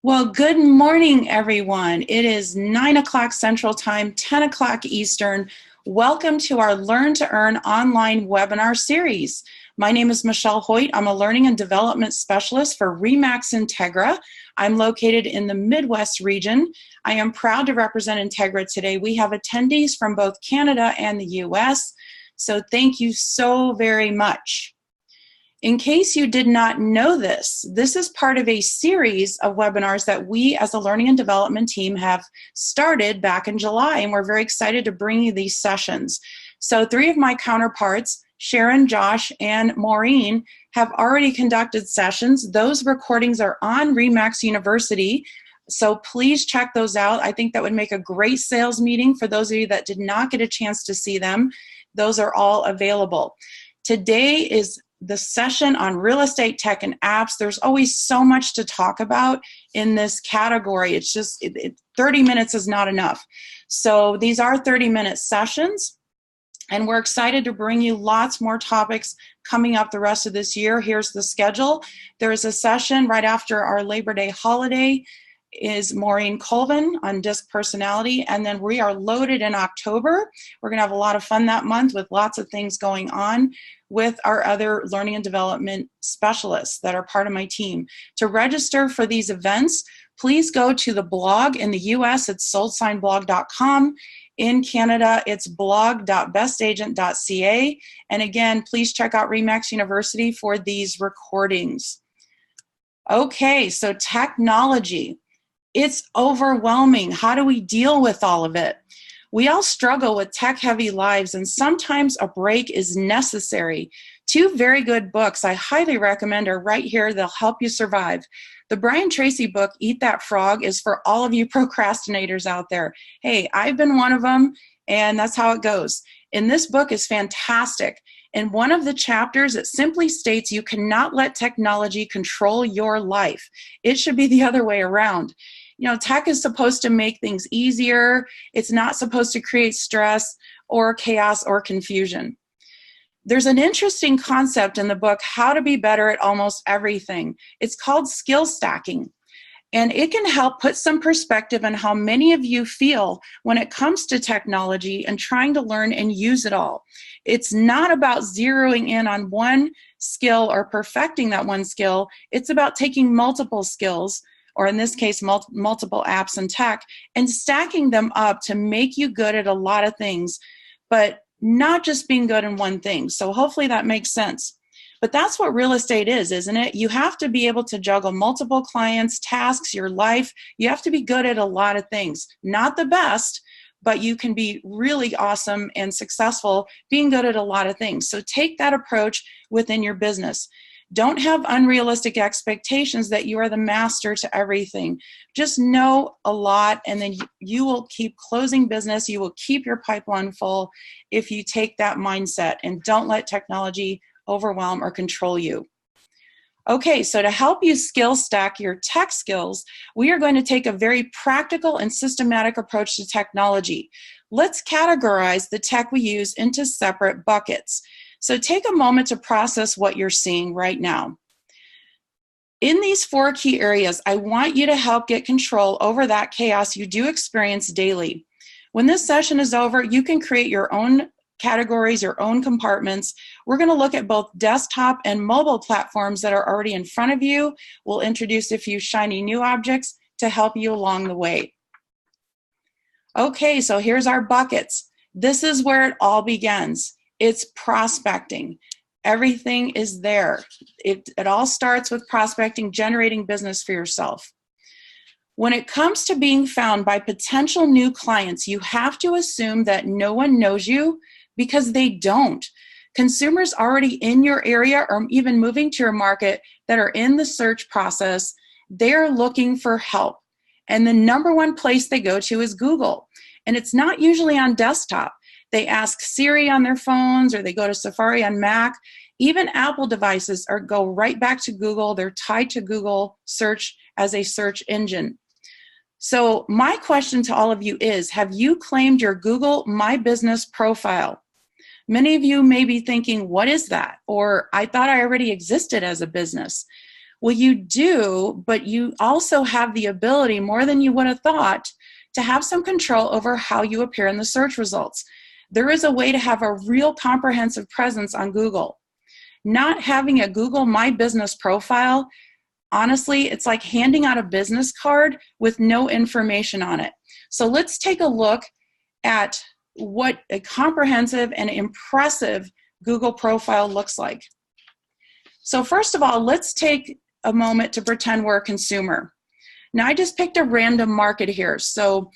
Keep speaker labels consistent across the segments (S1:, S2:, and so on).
S1: Well, good morning, everyone. It is 9 o'clock Central Time, 10 o'clock Eastern. Welcome to our Learn to Earn online webinar series. My name is Michelle Hoyt. I'm a Learning and Development Specialist for RE/MAX INTEGRA. I'm located in the Midwest region. I am proud to represent INTEGRA today. We have attendees from both Canada and the US, so thank you so very much. In case you did not know this is part of a series of webinars that we as a learning and development team have started back in July, and we're very excited to bring you these sessions. So 3 of my counterparts, Sharon, Josh, and Maureen, have already conducted sessions. Those recordings are on RE/MAX University, so please check those out. I think that would make a great sales meeting for those of you that did not get a chance to see them. Those are all available. Today is the session on real estate tech and apps. There's always so much to talk about in this category. It's just 30 minutes is not enough. So these are 30-minute sessions, and we're excited to bring you lots more topics coming up the rest of this year. Here's the schedule. There is a session right after our Labor Day holiday is Maureen Colvin on DISC personality, and then we are loaded in October. We're going to have a lot of fun that month with lots of things going on with our other learning and development specialists that are part of my team. To register for these events, please go to the blog. In the US, it's soldsignblog.com. In Canada, it's blog.bestagent.ca. And again, please check out RE/MAX University for these recordings. Okay, so technology. It's overwhelming. How do we deal with all of it? We all struggle with tech-heavy lives, and sometimes a break is necessary. 2 very good books I highly recommend are right here. They'll help you survive. The Brian Tracy book, Eat That Frog, is for all of you procrastinators out there. Hey, I've been one of them, and that's how it goes. And this book is fantastic. In one of the chapters, it simply states you cannot let technology control your life. It should be the other way around. You know, tech is supposed to make things easier. It's not supposed to create stress or chaos or confusion. There's an interesting concept in the book, How to Be Better at Almost Everything. It's called skill stacking. And it can help put some perspective on how many of you feel when it comes to technology and trying to learn and use it all. It's not about zeroing in on one skill or perfecting that one skill. It's about taking multiple skills, or in this case, multiple apps and tech, and stacking them up to make you good at a lot of things, but not just being good in one thing. So hopefully that makes sense. But that's what real estate is, isn't it? You have to be able to juggle multiple clients, tasks, your life. You have to be good at a lot of things. Not the best, but you can be really awesome and successful being good at a lot of things. So take that approach within your business. Don't have unrealistic expectations that you are the master to everything. Just know a lot, and then you will keep closing business. You will keep your pipeline full if you take that mindset, and don't let technology overwhelm or control you. Okay, so to help you skill stack your tech skills, we are going to take a very practical and systematic approach to technology. Let's categorize the tech we use into separate buckets. So take a moment to process what you're seeing right now. In these 4 key areas, I want you to help get control over that chaos you do experience daily. When this session is over, you can create your own categories, your own compartments. We're going to look at both desktop and mobile platforms that are already in front of you. We'll introduce a few shiny new objects to help you along the way. Okay, so here's our buckets. This is where it all begins. It's prospecting. Everything is there. It all starts with prospecting, generating business for yourself. When it comes to being found by potential new clients, you have to assume that no one knows you, because they don't. Consumers already in your area or even moving to your market that are in the search process, they're looking for help. And the number one place they go to is Google. And it's not usually on desktop. They ask Siri on their phones, or they go to Safari on Mac. Even Apple devices go right back to Google. They're tied to Google search as a search engine. So my question to all of you is, have you claimed your Google My Business profile? Many of you may be thinking, what is that? Or I thought I already existed as a business. Well, you do, but you also have the ability, more than you would have thought, to have some control over how you appear in the search results. There is a way to have a real comprehensive presence on Google. Not having a Google My Business profile, honestly, it's like handing out a business card with no information on it. So let's take a look at what a comprehensive and impressive Google profile looks like. So first of all, let's take a moment to pretend we're a consumer. Now, I just picked a random market here. So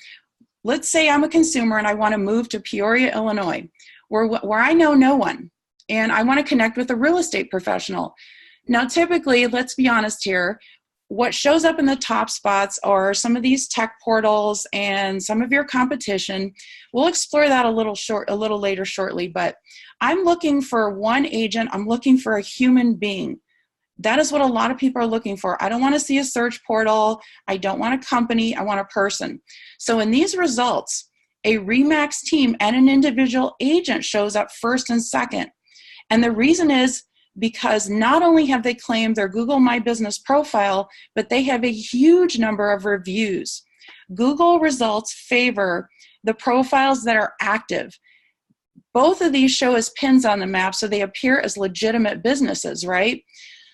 S1: let's say I'm a consumer and I want to move to Peoria, Illinois, where I know no one, and I want to connect with a real estate professional. Now, typically, let's be honest here, what shows up in the top spots are some of these tech portals and some of your competition. We'll explore that a little later shortly, but I'm looking for one agent. I'm looking for a human being. That is what a lot of people are looking for. I don't want to see a search portal. I don't want a company. I want a person. So in these results, a RE/MAX team and an individual agent shows up first and second. And the reason is because not only have they claimed their Google My Business profile, but they have a huge number of reviews. Google results favor the profiles that are active. Both of these show as pins on the map, so they appear as legitimate businesses, right?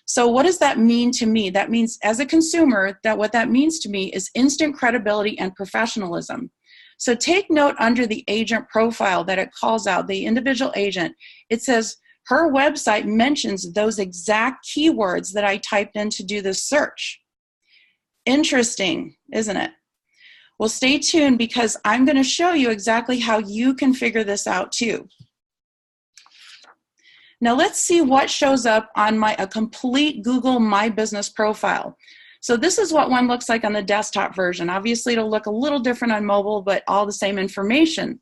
S1: So what does that mean to me? That means, as a consumer, that what that means to me is instant credibility and professionalism. So take note under the agent profile that it calls out, the individual agent. It says her website mentions those exact keywords that I typed in to do this search. Interesting, isn't it? Well, stay tuned because I'm going to show you exactly how you can figure this out too. Now let's see what shows up on a complete Google My Business profile. So this is what one looks like on the desktop version. Obviously it'll look a little different on mobile, but all the same information.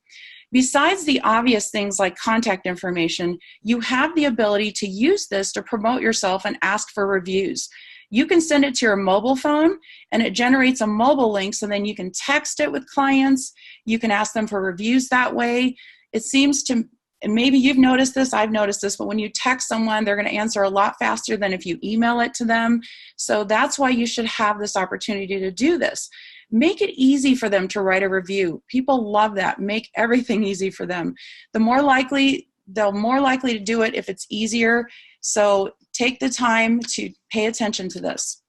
S1: Besides the obvious things like contact information, you have the ability to use this to promote yourself and ask for reviews. You can send it to your mobile phone and it generates a mobile link, so then you can text it with clients. You can ask them for reviews that way. It seems to, and maybe you've noticed this, I've noticed this, but when you text someone, they're going to answer a lot faster than if you email it to them. So that's why you should have this opportunity to do this. Make it easy for them to write a review. People love that. Make everything easy for them. They're more likely to do it if it's easier. So take the time to pay attention to this.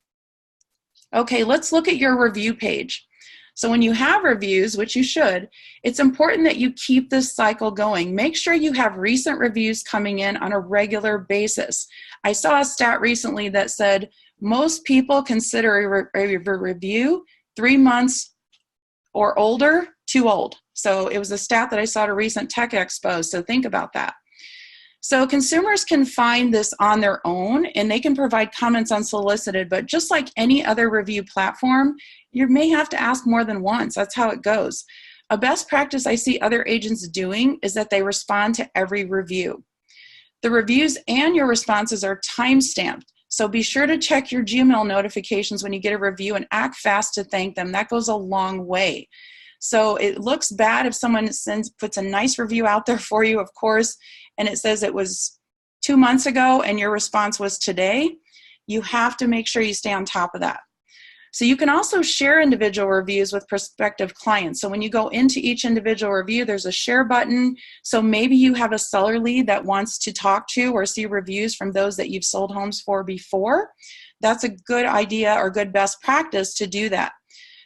S1: Okay, let's look at your review page. So when you have reviews, which you should, it's important that you keep this cycle going. Make sure you have recent reviews coming in on a regular basis. I saw a stat recently that said most people consider a review 3 months or older too old. So it was a stat that I saw at a recent tech expo, so think about that. So consumers can find this on their own and they can provide comments unsolicited, but just like any other review platform, you may have to ask more than once. That's how it goes. A best practice I see other agents doing is that they respond to every review. The reviews and your responses are time-stamped, so be sure to check your Gmail notifications when you get a review and act fast to thank them. That goes a long way. So it looks bad if someone puts a nice review out there for you, of course, and it says it was 2 months ago and your response was today. You have to make sure you stay on top of that. So you can also share individual reviews with prospective clients. So when you go into each individual review, there's a share button. So maybe you have a seller lead that wants to talk to or see reviews from those that you've sold homes for before. That's a good idea or good best practice to do that.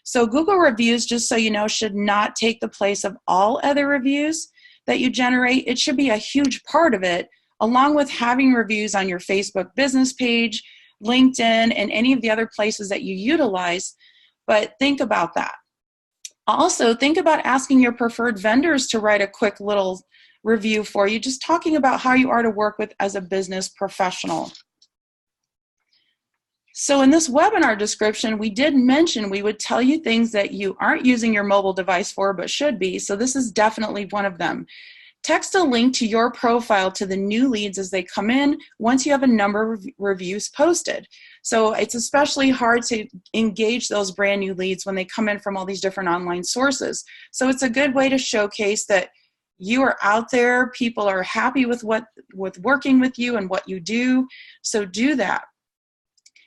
S1: So Google reviews, just so you know, should not take the place of all other reviews that you generate. It should be a huge part of it, along with having reviews on your Facebook business page, LinkedIn, and any of the other places that you utilize. But think about that. Also, think about asking your preferred vendors to write a quick little review for you, just talking about how you are to work with as a business professional. So in this webinar description, we did mention we would tell you things that you aren't using your mobile device for but should be, so this is definitely one of them. Text a link to your profile to the new leads as they come in once you have a number of reviews posted. So it's especially hard to engage those brand new leads when they come in from all these different online sources. So it's a good way to showcase that you are out there, people are happy with working with you and what you do, so do that.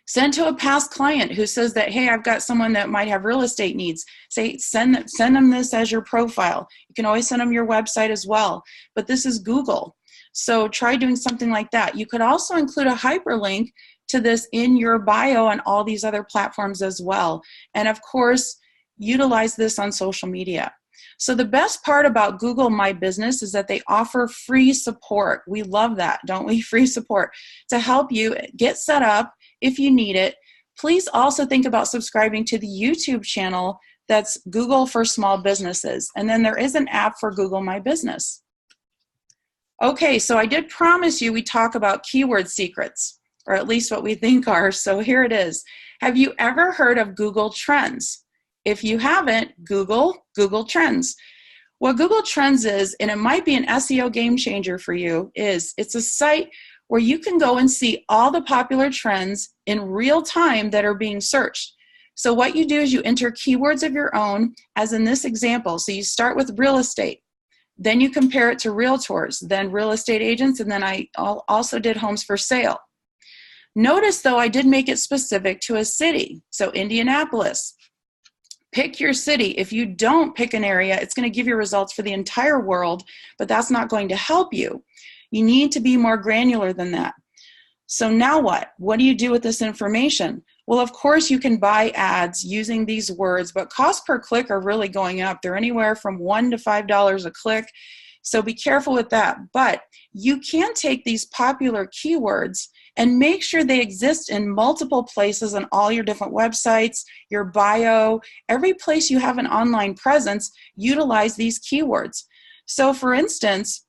S1: Send to a past client who says that, hey, I've got someone that might have real estate needs. Say, send them this as your profile. You can always send them your website as well, but this is Google. So try doing something like that. You could also include a hyperlink to this in your bio on all these other platforms as well. And of course, utilize this on social media. So the best part about Google My Business is that they offer free support. We love that, don't we? Free support to help you get set up if you need it. Please also think about subscribing to the YouTube channel that's Google for Small Businesses. And then there is an app for Google My Business. Okay, so I did promise you we talk about keyword secrets, or at least what we think are. So here it is. Have you ever heard of Google Trends? If you haven't, Google Trends. What Google Trends is, and it might be an SEO game changer for you, is it's a site where you can go and see all the popular trends in real time that are being searched. So what you do is you enter keywords of your own, as in this example. So you start with real estate, then you compare it to realtors, then real estate agents, and then I also did homes for sale. Notice though, I did make it specific to a city. So Indianapolis. Pick your city. If you don't pick an area, it's going to give you results for the entire world, but that's not going to help you. You need to be more granular than that. So now what? What do you do with this information? Well, of course, you can buy ads using these words, but cost per click are really going up. They're anywhere from $1 to $5 a click. So be careful with that. But you can take these popular keywords and make sure they exist in multiple places on all your different websites, your bio, every place you have an online presence, utilize these keywords. So for instance,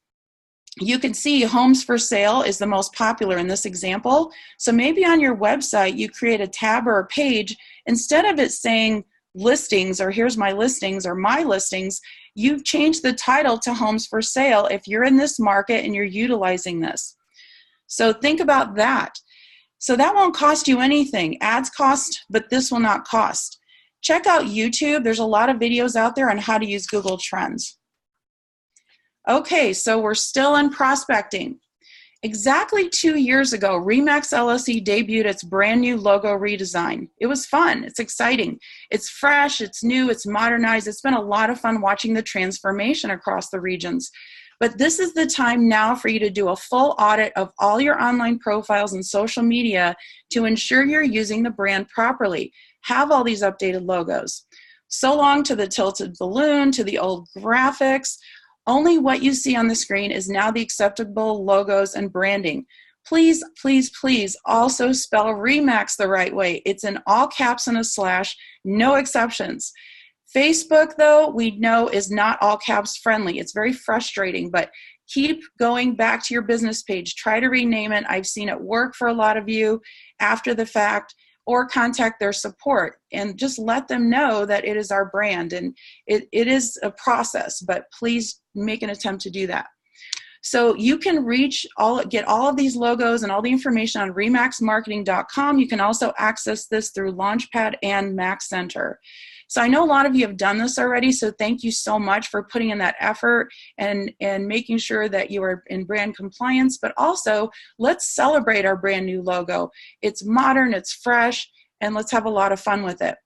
S1: you can see homes for sale is the most popular in this example. So maybe on your website, you create a tab or a page, instead of it saying listings or here's my listings or my listings, you've changed the title to homes for sale if you're in this market and you're utilizing this. So think about that. So that won't cost you anything. Ads cost, but this will not cost. Check out YouTube. There's a lot of videos out there on how to use Google Trends. Okay, so we're still in prospecting. Exactly 2 years ago, RE/MAX LLC debuted its brand new logo redesign. It was fun. It's exciting. It's fresh. It's new. It's modernized. It's been a lot of fun watching the transformation across the regions. But this is the time now for you to do a full audit of all your online profiles and social media to ensure you're using the brand properly. Have all these updated logos. So long to the tilted balloon, to the old graphics. Only what you see on the screen is now the acceptable logos and branding. Please, please, please also spell RE/MAX the right way. It's in all caps and a slash, no exceptions. Facebook, though, we know is not all caps friendly. It's very frustrating, but keep going back to your business page. Try to rename it. I've seen it work for a lot of you after the fact, or contact their support and just let them know that it is our brand. And it is a process, but please make an attempt to do that. So you can get all of these logos and all the information on remaxmarketing.com. You can also access this through Launchpad and Max Center. So I know a lot of you have done this already, so thank you so much for putting in that effort and making sure that you are in brand compliance, but also let's celebrate our brand new logo. It's modern, it's fresh, and let's have a lot of fun with it.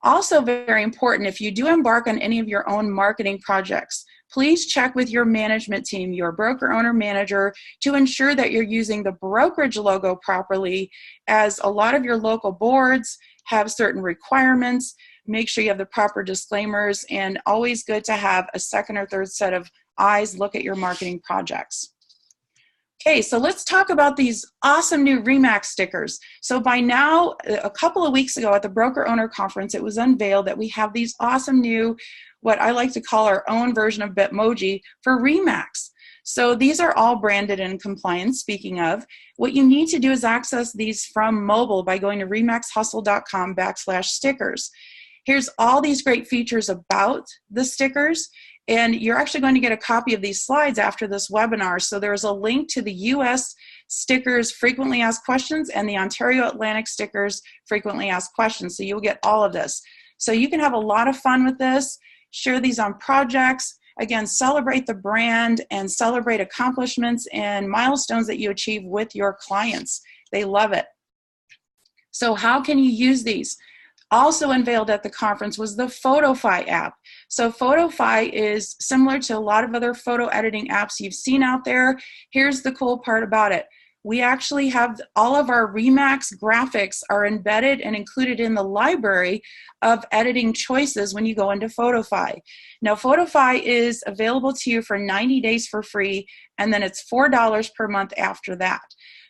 S1: Also very important, if you do embark on any of your own marketing projects, please check with your management team, your broker owner manager, to ensure that you're using the brokerage logo properly, as a lot of your local boards have certain requirements. Make sure you have the proper disclaimers, and always good to have a second or third set of eyes look at your marketing projects. Okay, so let's talk about these awesome new RE/MAX stickers. So by now, a couple of weeks ago at the Broker Owner Conference, it was unveiled that we have these awesome new, what I like to call our own version of Bitmoji for RE/MAX. So these are all branded and compliant. Speaking of, what you need to do is access these from mobile by going to remaxhustle.com/stickers. Here's all these great features about the stickers, and you're actually going to get a copy of these slides after this webinar. So there's a link to the US stickers frequently asked questions and the Ontario Atlantic stickers frequently asked questions. So you'll get all of this. So you can have a lot of fun with this, share these on projects. Again, celebrate the brand and celebrate accomplishments and milestones that you achieve with your clients. They love it. So how can you use these? Also unveiled at the conference was the PhotoFi app. So PhotoFi is similar to a lot of other photo editing apps you've seen out there. Here's the cool part about it. We actually have all of our Remax graphics are embedded and included in the library of editing choices when you go into PhotoFi. Now, PhotoFi is available to you for 90 days for free, and then it's $4 per month after that.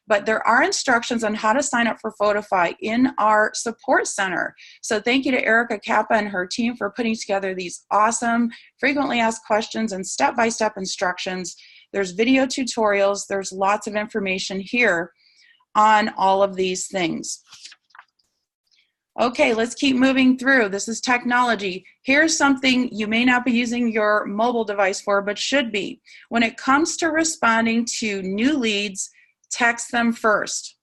S1: But there are instructions on how to sign up for PhotoFi in our support center. So thank you to Erica Kappa and her team for putting together these awesome frequently asked questions and step-by-step instructions. There's video tutorials. There's lots of information here on all of these things. Okay, let's keep moving through. This is technology. Here's something you may not be using your mobile device for, but should be. When it comes to responding to new leads, text them first.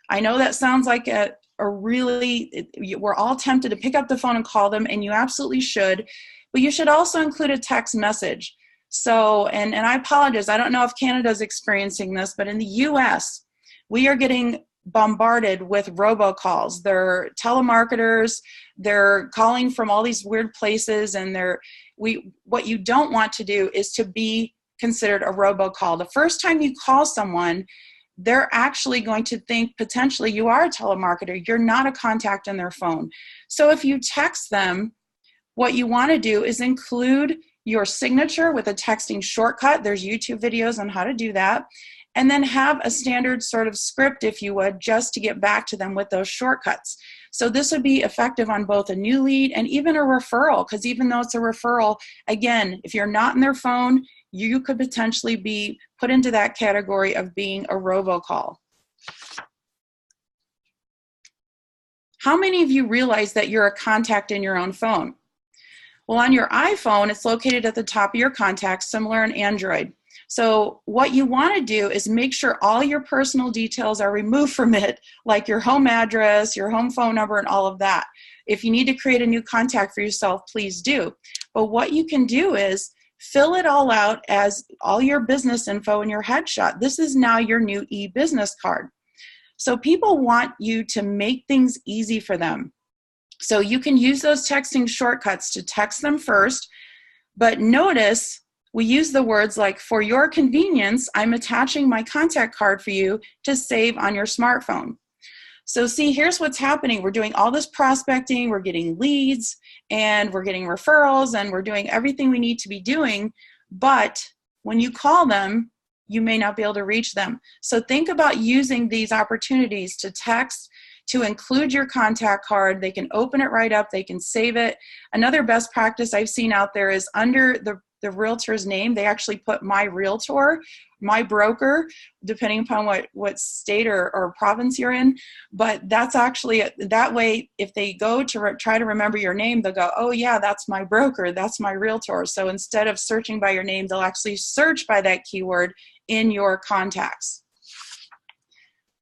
S1: I know that sounds like we're all tempted to pick up the phone and call them, and you absolutely should, but you should also include a text message. So, and I apologize, I don't know if Canada's experiencing this, but in the US, we are getting bombarded with robocalls. They're telemarketers, they're calling from all these weird places, and what you don't want to do is to be considered a robocall. The first time you call someone, they're actually going to think potentially you are a telemarketer. You're not a contact in their phone. So if you text them, what you want to do is include your signature with a texting shortcut. There's YouTube videos on how to do that. And then have a standard sort of script, if you would, just to get back to them with those shortcuts. So this would be effective on both a new lead and even a referral, because even though it's a referral, again, if you're not in their phone, you could potentially be put into that category of being a robocall. How many of you realize that you're a contact in your own phone? Well, on your iPhone, it's located at the top of your contacts, similar in Android. So what you want to do is make sure all your personal details are removed from it, like your home address, your home phone number, and all of that. If you need to create a new contact for yourself, please do. But what you can do is fill it all out as all your business info in your headshot. This is now your new e-business card. So people want you to make things easy for them. So you can use those texting shortcuts to text them first, but notice we use the words like, for your convenience, I'm attaching my contact card for you to save on your smartphone. So see, here's what's happening. We're doing all this prospecting, we're getting leads, and we're getting referrals, and we're doing everything we need to be doing, but when you call them, you may not be able to reach them. So think about using these opportunities to text, to include your contact card. They can open it right up, they can save it. Another best practice I've seen out there is under the realtor's name, they actually put my realtor, my broker, depending upon what state or province you're in. But that's actually, that way, if they go to try to remember your name, they'll go, oh yeah, that's my broker, that's my realtor. So instead of searching by your name, they'll actually search by that keyword in your contacts.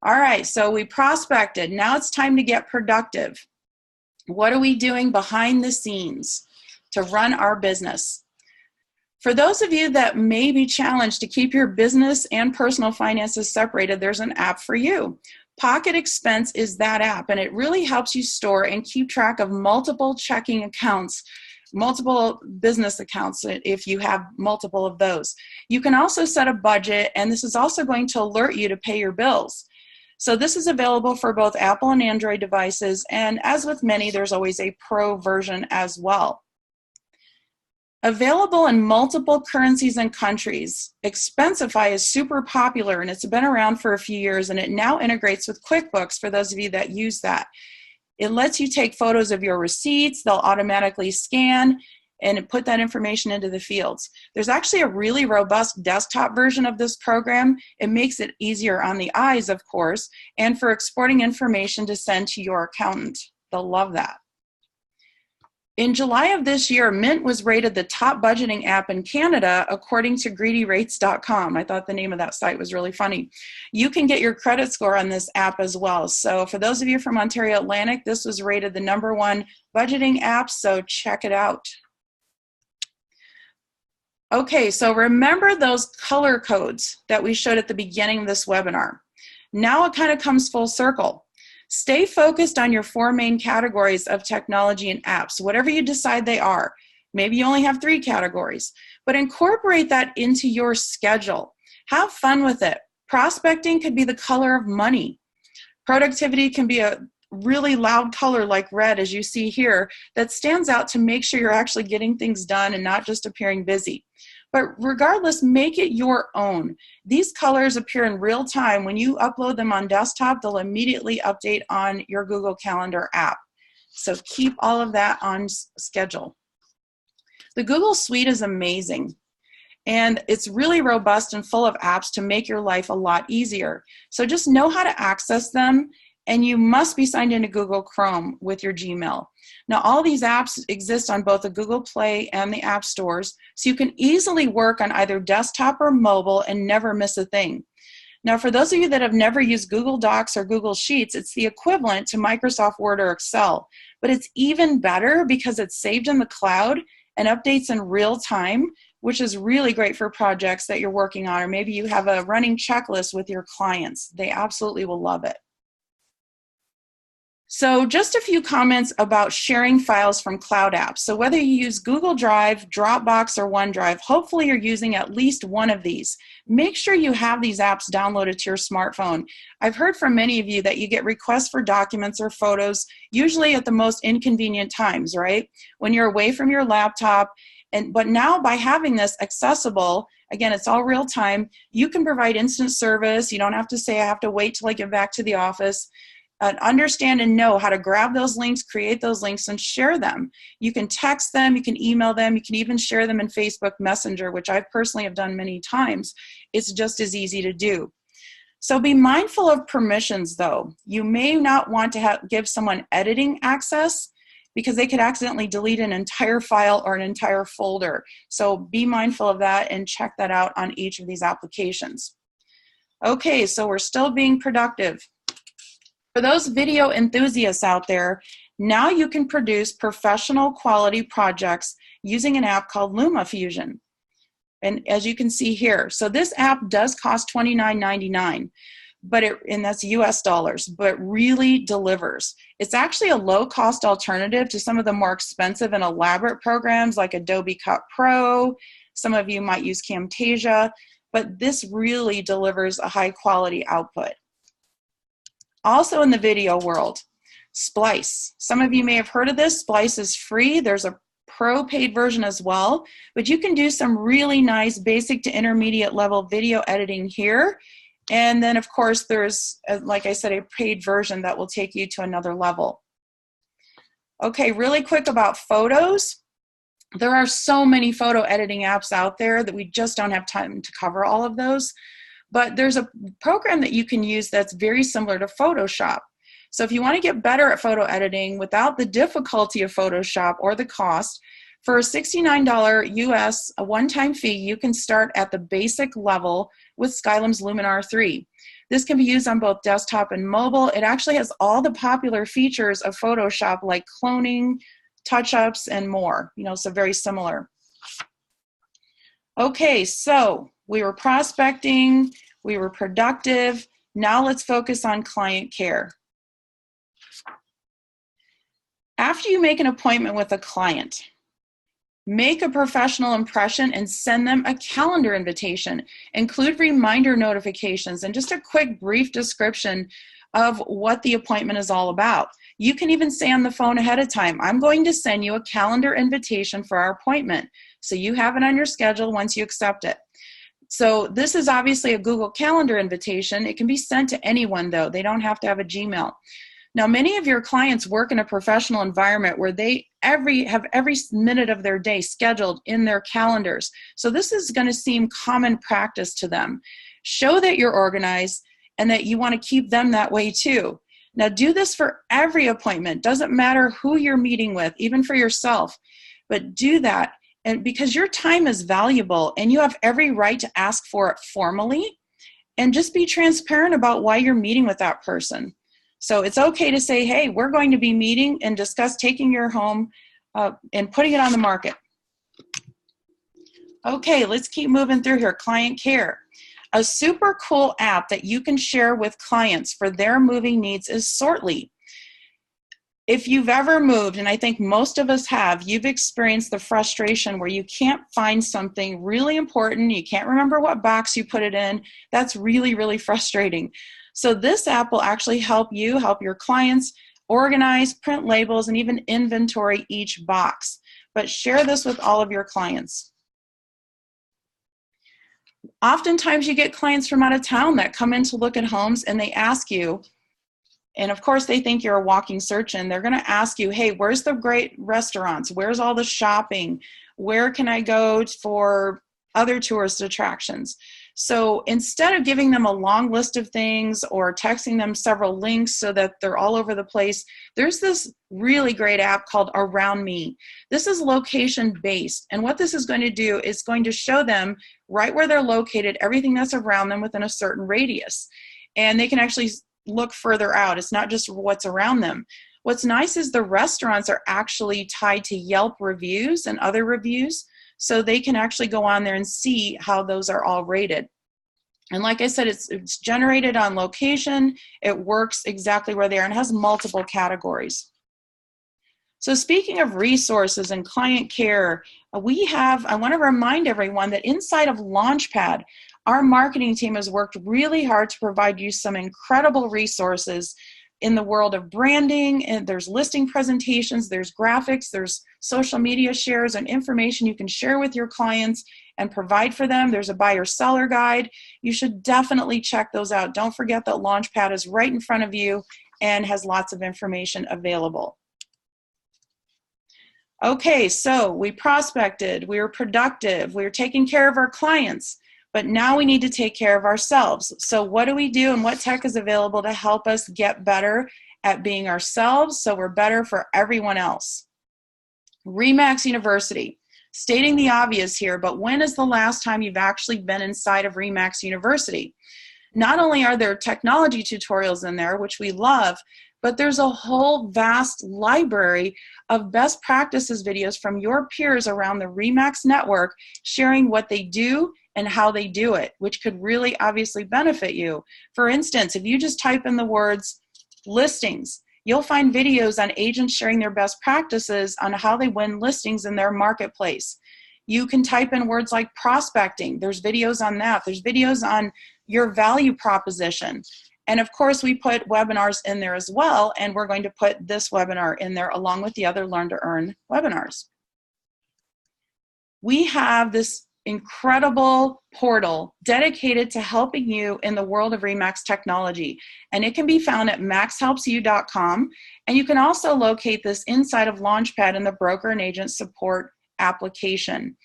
S1: All right, so we prospected. Now it's time to get productive. What are we doing behind the scenes to run our business? For those of you that may be challenged to keep your business and personal finances separated, there's an app for you. Pocket Expense is that app, and it really helps you store and keep track of multiple checking accounts, multiple business accounts if you have multiple of those. You can also set a budget, and this is also going to alert you to pay your bills. So this is available for both Apple and Android devices, and as with many, there's always a pro version as well. Available in multiple currencies and countries, Expensify is super popular, and it's been around for a few years, and it now integrates with QuickBooks for those of you that use that. It lets you take photos of your receipts, they'll automatically scan, and put that information into the fields. There's actually a really robust desktop version of this program. It makes it easier on the eyes, of course, and for exporting information to send to your accountant. They'll love that. In July of this year, Mint was rated the top budgeting app in Canada, according to greedyrates.com. I thought the name of that site was really funny. You can get your credit score on this app as well. So for those of you from Ontario Atlantic, this was rated the #1 budgeting app, so check it out. Okay, so remember those color codes that we showed at the beginning of this webinar. Now it kind of comes full circle. Stay focused on your 4 main categories of technology and apps, whatever you decide they are. Maybe you only have 3 categories, but incorporate that into your schedule. Have fun with it. Prospecting could be the color of money. Productivity can be a really loud color like red, as you see here, that stands out to make sure you're actually getting things done and not just appearing busy. But regardless, make it your own. These colors appear in real time. When you upload them on desktop, they'll immediately update on your Google Calendar app. So keep all of that on schedule. The Google Suite is amazing, and it's really robust and full of apps to make your life a lot easier. So just know how to access them, and you must be signed into Google Chrome with your Gmail. Now, all these apps exist on both the Google Play and the App Stores, so you can easily work on either desktop or mobile and never miss a thing. Now, for those of you that have never used Google Docs or Google Sheets, it's the equivalent to Microsoft Word or Excel, but it's even better because it's saved in the cloud and updates in real time, which is really great for projects that you're working on, or maybe you have a running checklist with your clients. They absolutely will love it. So just a few comments about sharing files from cloud apps. So whether you use Google Drive, Dropbox, or OneDrive, hopefully you're using at least one of these. Make sure you have these apps downloaded to your smartphone. I've heard from many of you that you get requests for documents or photos, usually at the most inconvenient times, right? When you're away from your laptop. But now by having this accessible, again, it's all real time, you can provide instant service. You don't have to say, I have to wait till I get back to the office. Understand and know how to grab those links, create those links, and share them. You can text them, you can email them, you can even share them in Facebook Messenger, which I personally have done many times. It's just as easy to do. So be mindful of permissions, though. You may not want to give someone editing access because they could accidentally delete an entire file or an entire folder. So be mindful of that and check that out on each of these applications. Okay, so we're still being productive. For those video enthusiasts out there, now you can produce professional quality projects using an app called LumaFusion. And as you can see here, so this app does cost $29.99, and that's US dollars, but really delivers. It's actually a low-cost alternative to some of the more expensive and elaborate programs like Adobe Cut Pro. Some of you might use Camtasia, but this really delivers a high-quality output. Also in the video world, Splice. Some of you may have heard of this. Splice is free. There's a pro paid version as well, but you can do some really nice basic to intermediate level video editing here. And then of course there's, like I said, a paid version that will take you to another level. Okay, really quick about photos. There are so many photo editing apps out there that we just don't have time to cover all of those. But there's a program that you can use that's very similar to Photoshop. So if you want to get better at photo editing without the difficulty of Photoshop or the cost, for a $69 US a one-time fee, you can start at the basic level with Skylum's Luminar 3. This can be used on both desktop and mobile. It actually has all the popular features of Photoshop like cloning, touch-ups, and more. So very similar. Okay, so we were prospecting, we were productive. Now let's focus on client care. After you make an appointment with a client, make a professional impression and send them a calendar invitation. Include reminder notifications and just a quick brief description of what the appointment is all about. You can even say on the phone ahead of time, I'm going to send you a calendar invitation for our appointment. So you have it on your schedule once you accept it. So this is obviously a Google Calendar invitation. It can be sent to anyone though. They don't have to have a Gmail. Now, many of your clients work in a professional environment where they have every minute of their day scheduled in their calendars. So this is going to seem common practice to them. Show that you're organized and that you want to keep them that way too. Now do this for every appointment. Doesn't matter who you're meeting with, even for yourself, but do that. And because your time is valuable and you have every right to ask for it formally, and just be transparent about why you're meeting with that person. So it's okay to say, hey, we're going to be meeting and discuss taking your home and putting it on the market. Okay, let's keep moving through here. Client care. A super cool app that you can share with clients for their moving needs is Sortly. If you've ever moved, and I think most of us have, you've experienced the frustration where you can't find something really important, you can't remember what box you put it in. That's really, really frustrating. So this app will actually help you, help your clients organize, print labels, and even inventory each box. But share this with all of your clients. Oftentimes you get clients from out of town that come in to look at homes and they ask you, and of course they think you're a walking search, and they're going to ask you, hey, where's the great restaurants? Where's all the shopping? Where can I go for other tourist attractions? So instead of giving them a long list of things or texting them several links so that they're all over the place, there's this really great app called Around Me. This is location based, and what this is going to do is going to show them right where they're located, everything that's around them within a certain radius. And they can actually look further out. It's not just what's around them. What's nice is the restaurants are actually tied to Yelp reviews and other reviews, so they can actually go on there and see how those are all rated. And like I said, it's generated on location. It works exactly where they are and has multiple categories. So speaking of resources and client care, I want to remind everyone that inside of Launchpad, our marketing team has worked really hard to provide you some incredible resources in the world of branding, and there's listing presentations, there's graphics, there's social media shares and information you can share with your clients and provide for them. There's a buyer-seller guide. You should definitely check those out. Don't forget that Launchpad is right in front of you and has lots of information available. Okay, so we prospected, we were productive, we were taking care of our clients, but now we need to take care of ourselves. So what do we do, and what tech is available to help us get better at being ourselves so we're better for everyone else? RE/MAX University. Stating the obvious here, but when is the last time you've actually been inside of RE/MAX University? Not only are there technology tutorials in there, which we love, but there's a whole vast library of best practices videos from your peers around the RE/MAX network sharing what they do and how they do it, which could really obviously benefit you. For instance, if you just type in the words listings, you'll find videos on agents sharing their best practices on how they win listings in their marketplace. You can type in words like prospecting. There's videos on that. There's videos on your value proposition. And of course, we put webinars in there as well, and we're going to put this webinar in there along with the other Learn to Earn webinars. We have this incredible portal dedicated to helping you in the world of RE/MAX technology, and it can be found at maxhelpsyou.com, and you can also locate this inside of Launchpad in the broker and agent support application.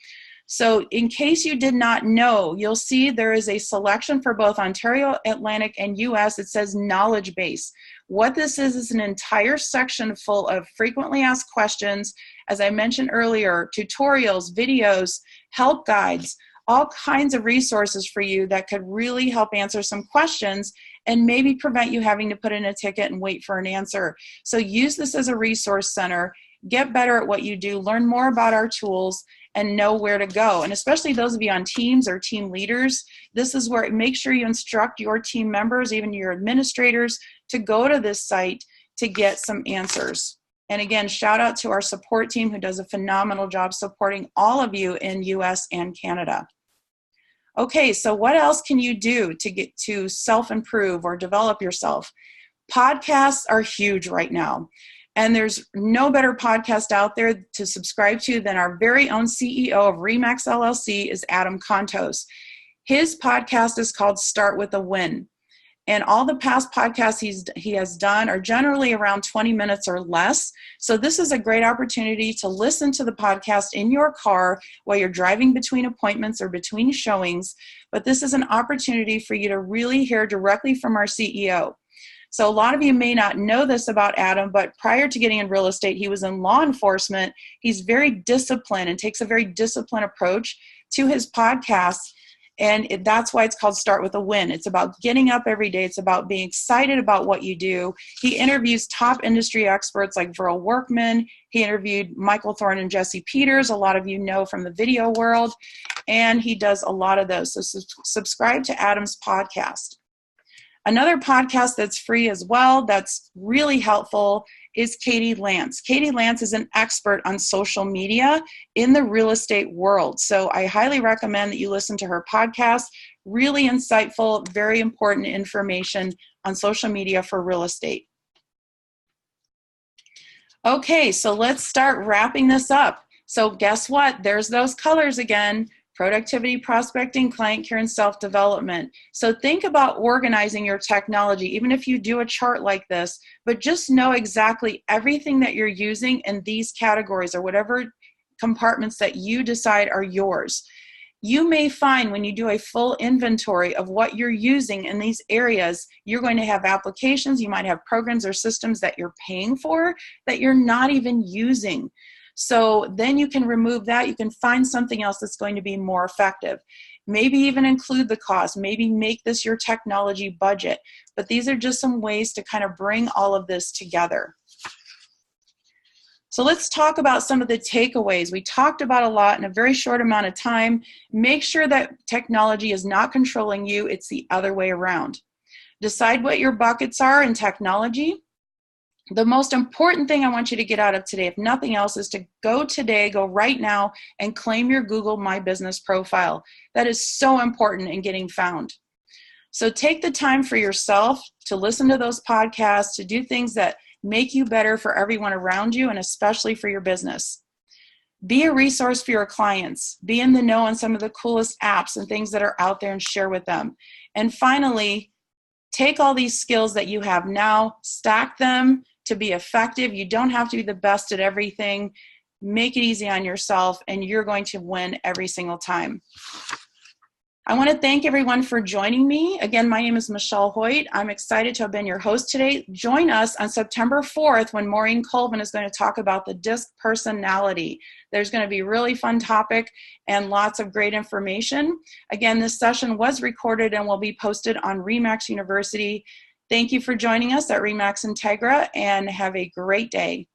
S1: So in case you did not know, you'll see there is a selection for both Ontario, Atlantic, and US. It says knowledge base. What this is an entire section full of frequently asked questions, as I mentioned earlier, tutorials, videos, help guides, all kinds of resources for you that could really help answer some questions and maybe prevent you having to put in a ticket and wait for an answer. So use this as a resource center, get better at what you do, learn more about our tools, and know where to go. And especially those of you on teams or team leaders, this is where make sure you instruct your team members, even your administrators, to go to this site to get some answers. And again, shout out to our support team who does a phenomenal job supporting all of you in US and Canada. Okay, so what else can you do to get to self-improve or develop yourself? Podcasts are huge right now. And there's no better podcast out there to subscribe to than our very own CEO of RE/MAX LLC is Adam Contos. His podcast is called Start with a Win. And all the past podcasts he has done are generally around 20 minutes or less. So this is a great opportunity to listen to the podcast in your car while you're driving between appointments or between showings. But this is an opportunity for you to really hear directly from our CEO. So a lot of you may not know this about Adam, but prior to getting in real estate, he was in law enforcement. He's very disciplined and takes a very disciplined approach to his podcasts. That's why it's called Start with a Win. It's about getting up every day. It's about being excited about what you do. He interviews top industry experts like Verl Workman. He interviewed Michael Thorne and Jesse Peters, a lot of you know from the video world, and he does a lot of those. So subscribe to Adam's podcast. Another podcast that's free as well, that's really helpful, is Katie Lance. Katie Lance is an expert on social media in the real estate world. So I highly recommend that you listen to her podcast. Really insightful, very important information on social media for real estate. Okay, so let's start wrapping this up. So guess what? There's those colors again. Productivity, prospecting, client care, and self-development. So think about organizing your technology, even if you do a chart like this, but just know exactly everything that you're using in these categories or whatever compartments that you decide are yours. You may find when you do a full inventory of what you're using in these areas, you're going to have applications, you might have programs or systems that you're paying for that you're not even using. So then you can remove that. You can find something else that's going to be more effective. Maybe even include the cost. Maybe make this your technology budget. But these are just some ways to kind of bring all of this together. So let's talk about some of the takeaways. We talked about a lot in a very short amount of time. Make sure that technology is not controlling you. It's the other way around. Decide what your buckets are in technology. The most important thing I want you to get out of today, if nothing else, is to go right now and claim your Google My Business profile. That is so important in getting found. So take the time for yourself to listen to those podcasts, to do things that make you better for everyone around you and especially for your business. Be a resource for your clients. Be in the know on some of the coolest apps and things that are out there and share with them. And finally, take all these skills that you have now, stack them to be effective. You don't have to be the best at everything. Make it easy on yourself, and you're going to win every single time. I want to thank everyone for joining me. Again, my name is Michelle Hoyt. I'm excited to have been your host today. Join us on September 4th when Maureen Colvin is going to talk about the DISC personality. There's going to be a really fun topic and lots of great information. Again, this session was recorded and will be posted on RE/MAX University. Thank you for joining us at RE/MAX INTEGRA, and have a great day.